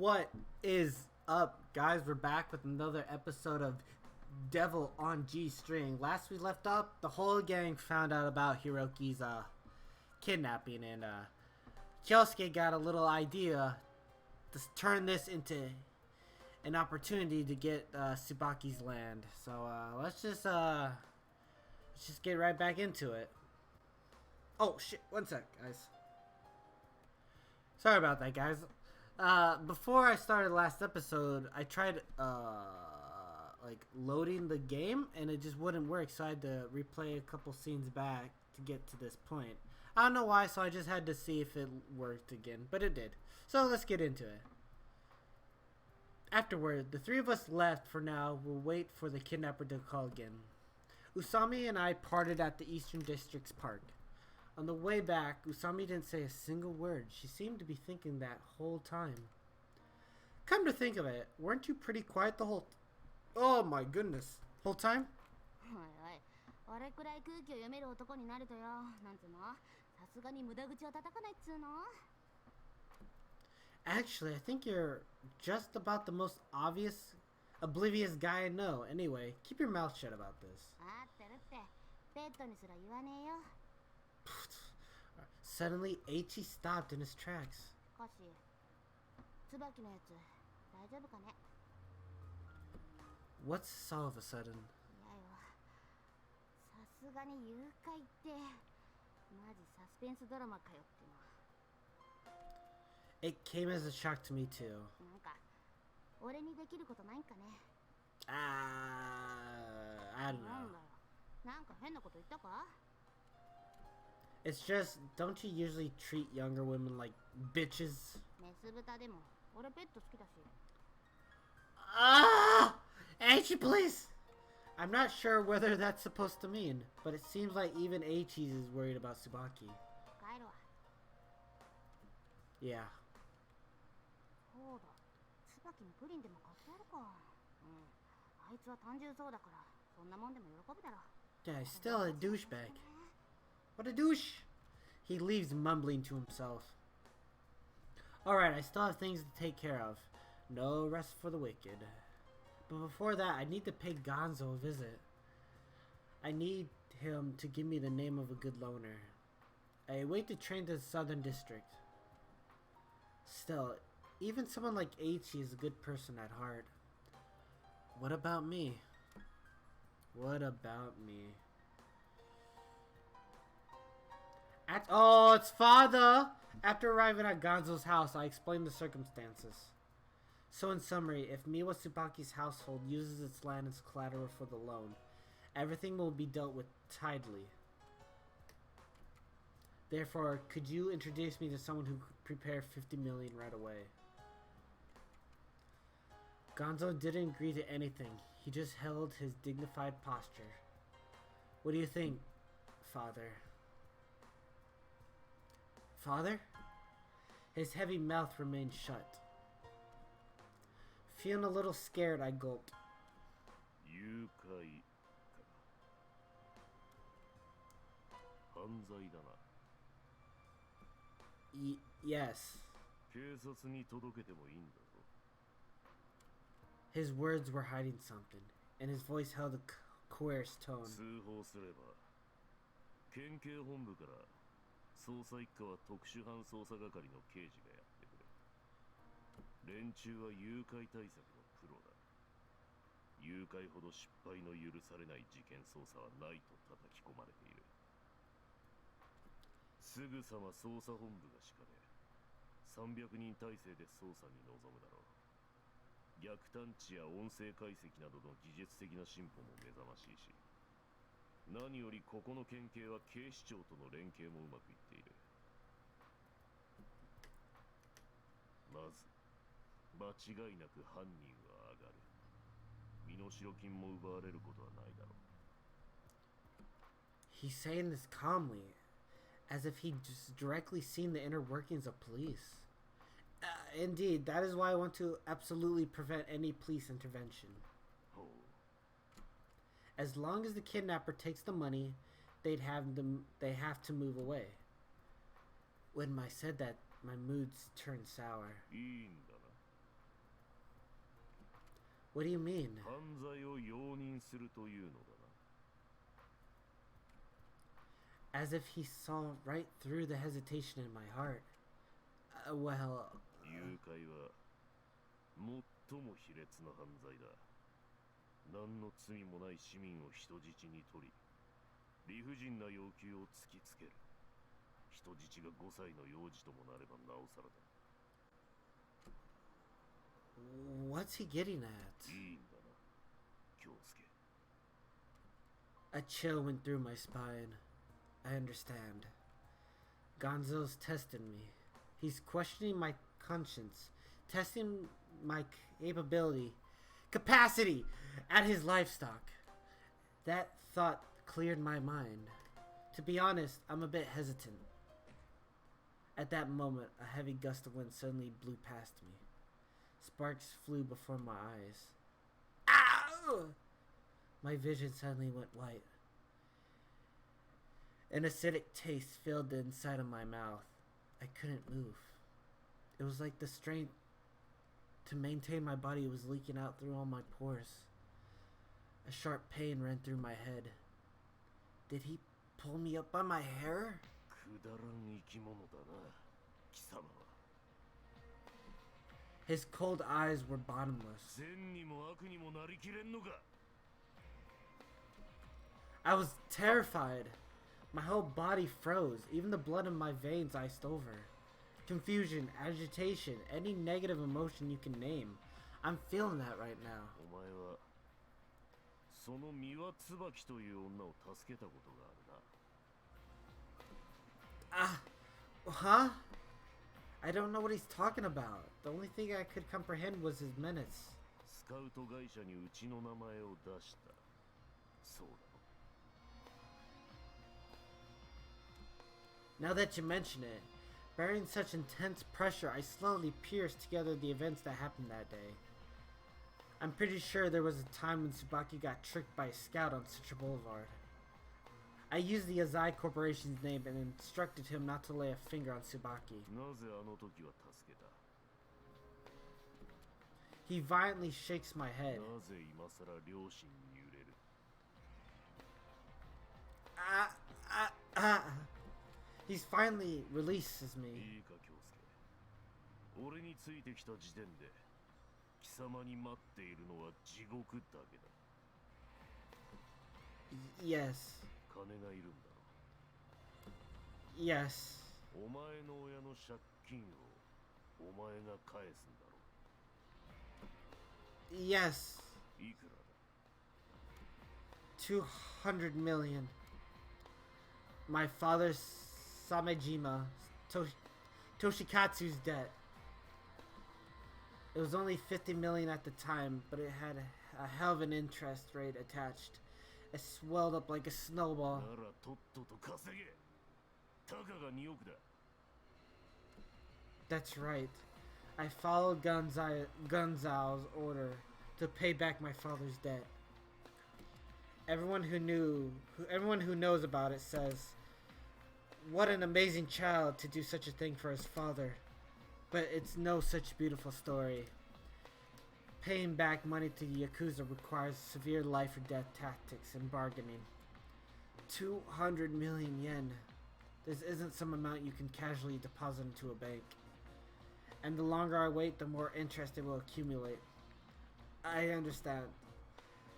What is up, guys? We're back with another episode of Devil on G String. Last we left up, the whole gang found out about Hiroki's kidnapping, and Kyousuke got a little idea to turn this into an opportunity to get Tsubaki's land. So let's just get right back into it. Oh shit! One sec, guys. Sorry about that, guys. Before I started last episode, I tried like loading the game and it just wouldn't work, so I had to replay a couple scenes back to get to this point. I don't know why, so I just had to see if it worked again, but it did. So let's get into it. Afterward, the three of us left for now. We'll wait for the kidnapper to call again. Usami and I parted at the Eastern District's park. On the way back, Usami didn't say a single word. She seemed to be thinking that whole time. Come to think of it, weren't you pretty quiet the whole oh my goodness. Whole time? Actually, I think you're just about the most oblivious guy I know. Anyway, keep your mouth shut about this. Suddenly, Eiichi stopped in his tracks. What's all of a sudden? It came as a shock to me too. I don't know. It's just, don't you usually treat younger women like bitches? Aichi, please! I'm not sure whether that's supposed to mean, but it seems like even Aichi is worried about Tsubaki. Yeah. Yeah, he's still a douchebag. What a douche! He leaves mumbling to himself. Alright, I still have things to take care of. No rest for the wicked. But before that, I need to pay Gonzo a visit. I need him to give me the name of a good loner. I wait to train to the Southern District. Still, even someone like Aichi is a good person at heart. What about me? What about me? Oh, it's father! After arriving at Gonzo's house, I explained the circumstances. So in summary, if Miwa Tsubaki's household uses its land as collateral for the loan, everything will be dealt with tidily. Therefore, could you introduce me to someone who could prepare 50 million right away? Gonzo didn't agree to anything. He just held his dignified posture. What do you think, father? Father? His heavy mouth remained shut. Feeling a little scared, I gulped. Yes. His words were hiding something, and his voice held a coerced tone. He's saying this calmly, as if he'd just directly seen the inner workings of police. Indeed, that is why I want to absolutely prevent any police intervention. As long as the kidnapper takes the money, they have to move away. When I said that, my moods turned sour. What do you mean? 犯罪を容認するというのだな。 As if he saw right through the hesitation in my heart. Well... 誘拐は最も卑劣な犯罪だ。何の罪もない市民を人質に取り、理不尽な要求を突きつける。人質が5歳の幼児ともなればなおさらだ。 What's he getting at? いいんだな、京介。 A chill went through my spine. I understand. Gonzo's testing me. He's questioning my conscience, testing my capacity at his livestock. That thought cleared my mind. To be honest, I'm a bit hesitant. At that moment, a heavy gust of wind suddenly blew past me. Sparks flew before my eyes. Ow! My vision suddenly went white. An acidic taste filled the inside of my mouth. I couldn't move. It was like the strength to maintain my body was leaking out through all my pores. A sharp pain ran through my head. Did he pull me up by my hair? くだらん生き物だな、貴様は。 His cold eyes were bottomless. 善にも悪にもなりきれんのか。 I was terrified. My whole body froze. Even the blood in my veins iced over. Confusion, agitation, any negative emotion you can name. I'm feeling that right now. お前はその三輪椿という女を助けたことがあるな。 Huh? I don't know what he's talking about. The only thing I could comprehend was his menace. スカウト会社にうちの名前を出した。そうだろ。 Now that you mention it, bearing such intense pressure, I slowly pieced together the events that happened that day. I'm pretty sure there was a time when Tsubaki got tricked by a scout on Citra Boulevard. I used the Azai Corporation's name and instructed him not to lay a finger on Tsubaki. なぜあの時は助けた。 He violently shakes my head. なぜ今さら両親に揺れる。 He's finally releases me. いいか京介。俺についてきた時点で貴様に待っているのは地獄だけだ。 Yes. 金がいるんだろ。 Yes. お前の親の借金をお前が返すんだろ。 Yes. いくらだ。 200 million. My father's Samejima Toshikatsu's debt. It was only 50 million at the time, but it had a hell of an interest rate attached. It swelled up like a snowball. ならとっとと稼げ。たかが2億だ。 That's right. I followed Gunzao's order to pay back my father's debt. Everyone who knows about it says, what an amazing child to do such a thing for his father. But it's no such beautiful story. Paying back money to the Yakuza requires severe life or death tactics and bargaining. 200 million yen. This isn't some amount you can casually deposit into a bank. And the longer I wait, the more interest it will accumulate. I understand.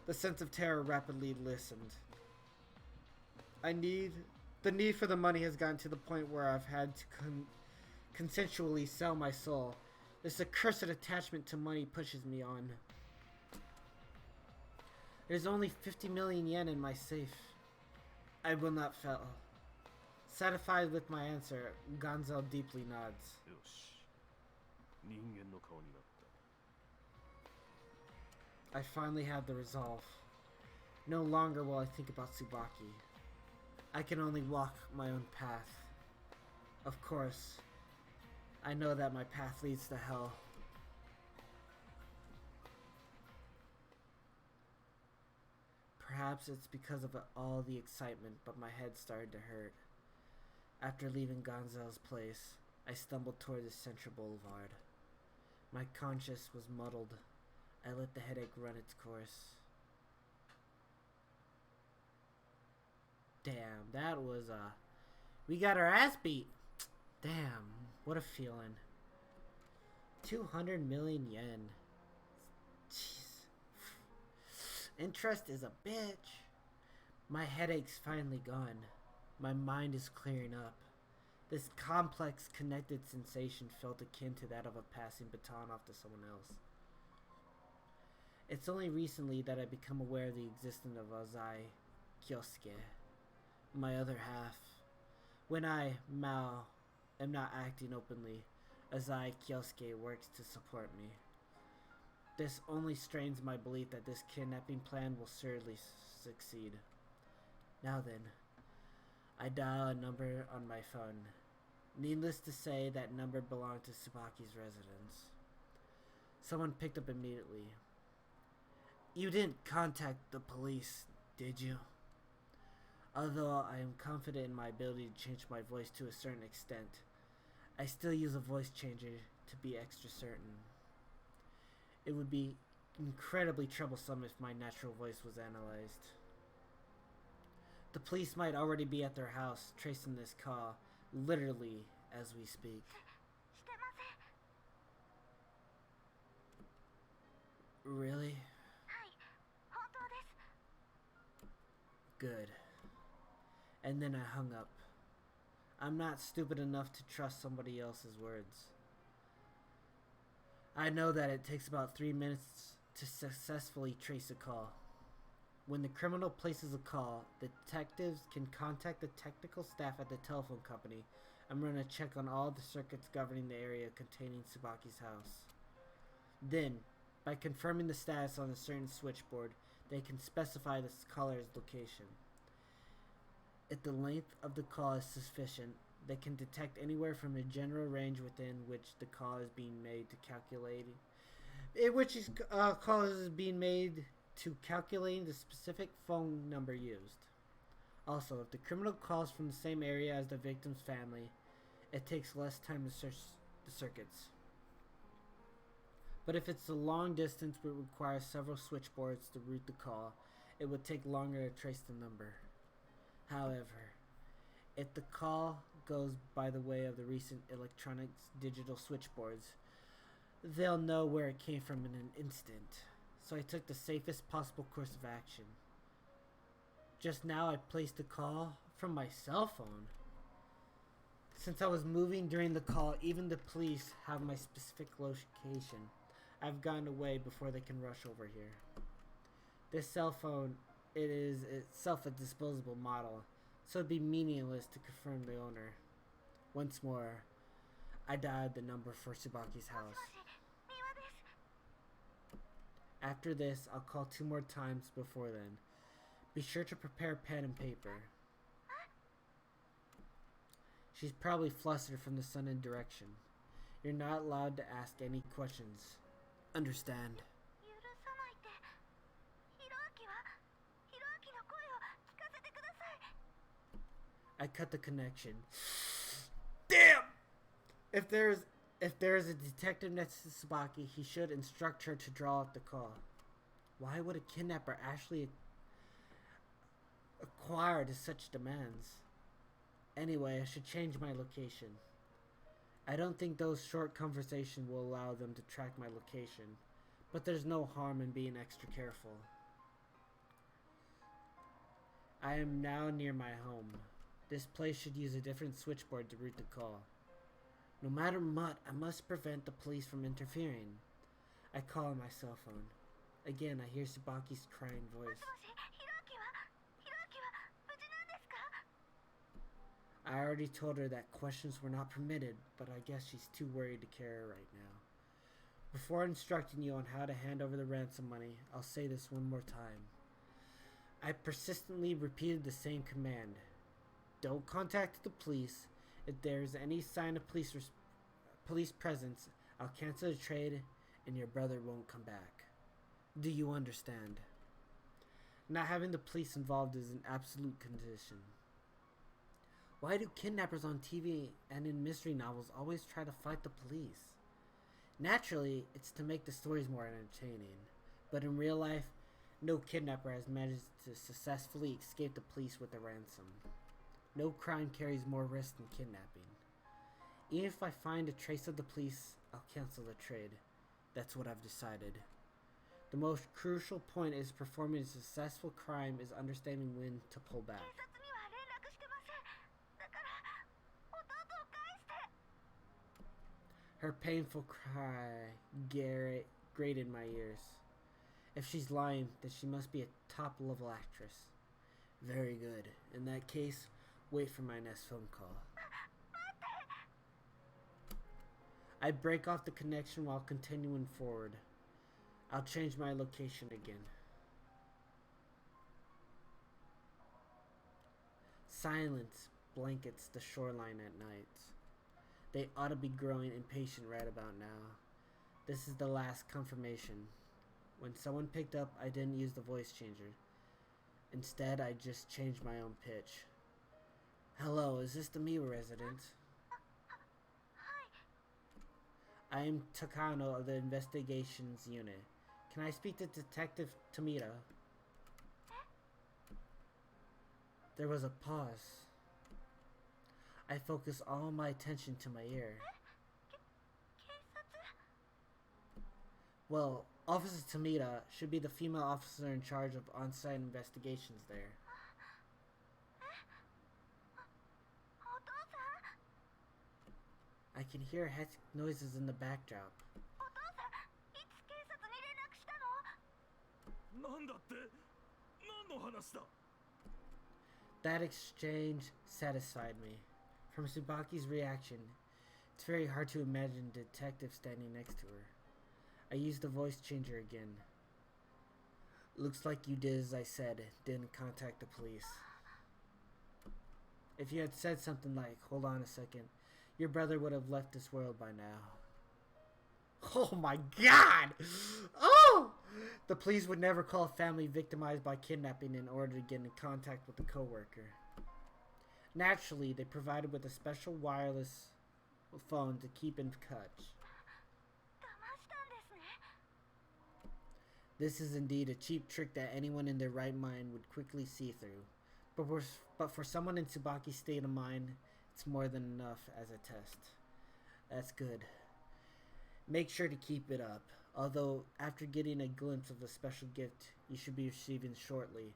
The sense of terror rapidly listened. The need for the money has gotten to the point where I've had to consensually sell my soul. This accursed attachment to money pushes me on. There's only 50 million yen in my safe. I will not fail. Satisfied with my answer, Gonzo deeply nods. よし。人間の顔になった。 I finally have the resolve. No longer will I think about Tsubaki. I can only walk my own path. Of course, I know that my path leads to hell. Perhaps it's because of all the excitement, but my head started to hurt. After leaving Gonzo's place, I stumbled toward the Central Boulevard. My conscience was muddled. I let the headache run its course. Damn, that was we got our ass beat. Damn, what a feeling. 200 million yen. Jeez. Interest is a bitch. My headache's finally gone. My mind is clearing up. This complex, connected sensation felt akin to that of a passing baton off to someone else. It's only recently that I become aware of the existence of Azai Kyousuke, my other half. When I, Maou, am not acting openly, Azai Kyousuke works to support me. This only strains my belief that this kidnapping plan will certainly succeed. Now then, I dial a number on my phone. Needless to say, that number belonged to Tsubaki's residence. Someone picked up immediately. You didn't contact the police, did you? Although I am confident in my ability to change my voice to a certain extent, I still use a voice changer to be extra certain. It would be incredibly troublesome if my natural voice was analyzed. The police might already be at their house, tracing this call, literally as we speak. Really? Good. And then I hung up. I'm not stupid enough to trust somebody else's words. I know that it takes about 3 minutes to successfully trace a call. When the criminal places a call, the detectives can contact the technical staff at the telephone company and run a check on all the circuits governing the area containing Tsubaki's house. Then, by confirming the status on a certain switchboard, they can specify the caller's location. If the length of the call is sufficient, they can detect anywhere from the general range within which the call is being made to calculating the specific phone number used. Also, if the criminal calls from the same area as the victim's family, it takes less time to search the circuits. But if it's a long distance which requires several switchboards to route the call, it would take longer to trace the number. However, if the call goes by the way of the recent electronics digital switchboards, they'll know where it came from in an instant. So I took the safest possible course of action. Just now I placed the call from my cell phone. Since I was moving during the call, even the police have my specific location. I've gotten away before they can rush over here. This cell phone, it is itself a disposable model, so it'd be meaningless to confirm the owner. Once more, I dialed the number for Tsubaki's house. After this, I'll call 2 more times before then. Be sure to prepare pen and paper. She's probably flustered from the sudden direction. You're not allowed to ask any questions. Understand? I cut the connection. Damn! If there is a detective next to Tsubaki, he should instruct her to draw up the call. Why would a kidnapper actually acquire to such demands? Anyway, I should change my location. I don't think those short conversations will allow them to track my location, but there's no harm in being extra careful. I am now near my home. This place should use a different switchboard to route the call. No matter what, I must prevent the police from interfering. I call on my cell phone. Again, I hear Tsubaki's crying voice. I already told her that questions were not permitted, but I guess she's too worried to care right now. Before instructing you on how to hand over the ransom money, I'll say this one more time. I persistently repeated the same command. Don't contact the police. If there's any sign of police presence, I'll cancel the trade and your brother won't come back. Do you understand? Not having the police involved is an absolute condition. Why do kidnappers on TV and in mystery novels always try to fight the police? Naturally, it's to make the stories more entertaining. But in real life, no kidnapper has managed to successfully escape the police with a ransom. No crime carries more risk than kidnapping. Even if I find a trace of the police, I'll cancel the trade. That's what I've decided. The most crucial point is performing a successful crime is understanding when to pull back. Her painful cry grated my ears. If she's lying, then she must be a top-level actress. Very good. In that case, wait for my next phone call. I break off the connection while continuing forward. I'll change my location again. Silence blankets the shoreline at night. They ought to be growing impatient right about now. This is the last confirmation. When someone picked up, I didn't use the voice changer. Instead, I just changed my own pitch. Hello, is this the Maou resident? I am Takano of the Investigations Unit. Can I speak to Detective Tomita? There was a pause. I focus all my attention to my ear. Well, Officer Tomita should be the female officer in charge of on-site investigations there. I can hear hectic noises in the backdrop. That exchange satisfied me. From Tsubaki's reaction, it's very hard to imagine a detective standing next to her. I used the voice changer again. Looks like you did as I said, didn't contact the police. If you had said something like, hold on a second, your brother would have left this world by now. Oh my god! Oh! The police would never call a family victimized by kidnapping in order to get in contact with a coworker. Naturally, they provided with a special wireless phone to keep in touch. This is indeed a cheap trick that anyone in their right mind would quickly see through. But for someone in Tsubaki's state of mind, it's more than enough as a test. That's good. Make sure to keep it up. Although, after getting a glimpse of the special gift you should be receiving shortly,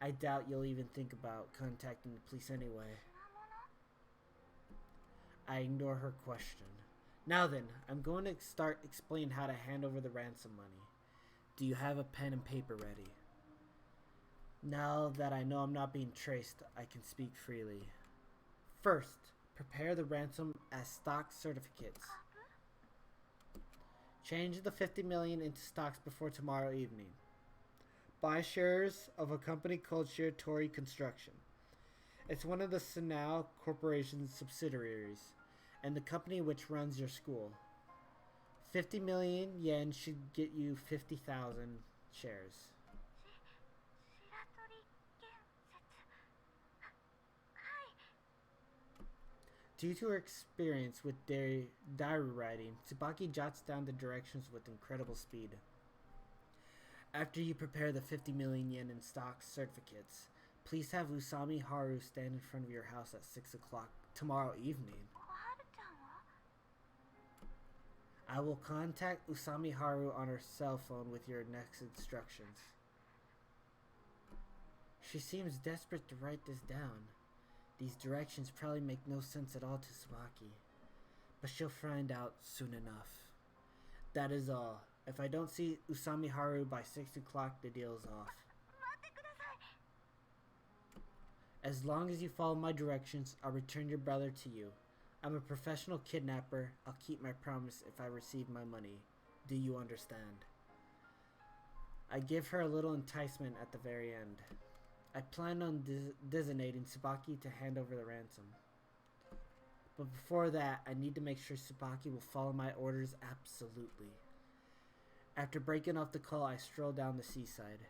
I doubt you'll even think about contacting the police anyway. I ignore her question. Now then, I'm going to start explaining how to hand over the ransom money. Do you have a pen and paper ready? Now that I know I'm not being traced, I can speak freely. First, prepare the ransom as stock certificates. Change the 50 million into stocks before tomorrow evening. Buy shares of a company called Shiratori Construction. It's one of the Sanao Corporation's subsidiaries, and the company which runs your school. 50 million yen should get you 50,000 shares. Due to her experience with diary writing, Tsubaki jots down the directions with incredible speed. After you prepare the 50 million yen in stock certificates, please have Usami Haru stand in front of your house at 6 o'clock tomorrow evening. I will contact Usami Haru on her cell phone with your next instructions. She seems desperate to write this down. These directions probably make no sense at all to Tsubaki, but she'll find out soon enough. That is all. If I don't see Usami Haru by 6 o'clock, the deal is off. As long as you follow my directions, I'll return your brother to you. I'm a professional kidnapper. I'll keep my promise if I receive my money. Do you understand? I give her a little enticement at the very end. I plan on designating Tsubaki to hand over the ransom. But before that, I need to make sure Tsubaki will follow my orders absolutely. After breaking off the call, I stroll down the seaside.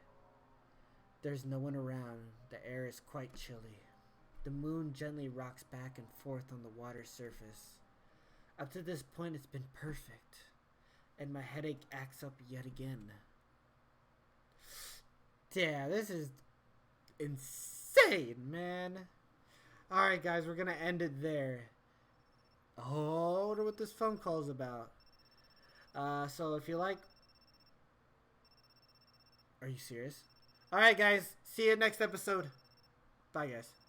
There's no one around. The air is quite chilly. The moon gently rocks back and forth on the water's surface. Up to this point, it's been perfect. And my headache acts up yet again. Damn, this is insane, man. Alright, guys, we're going to end it there. Oh, I wonder what this phone call is about. So if you like... Are you serious? Alright, guys. See you next episode. Bye, guys.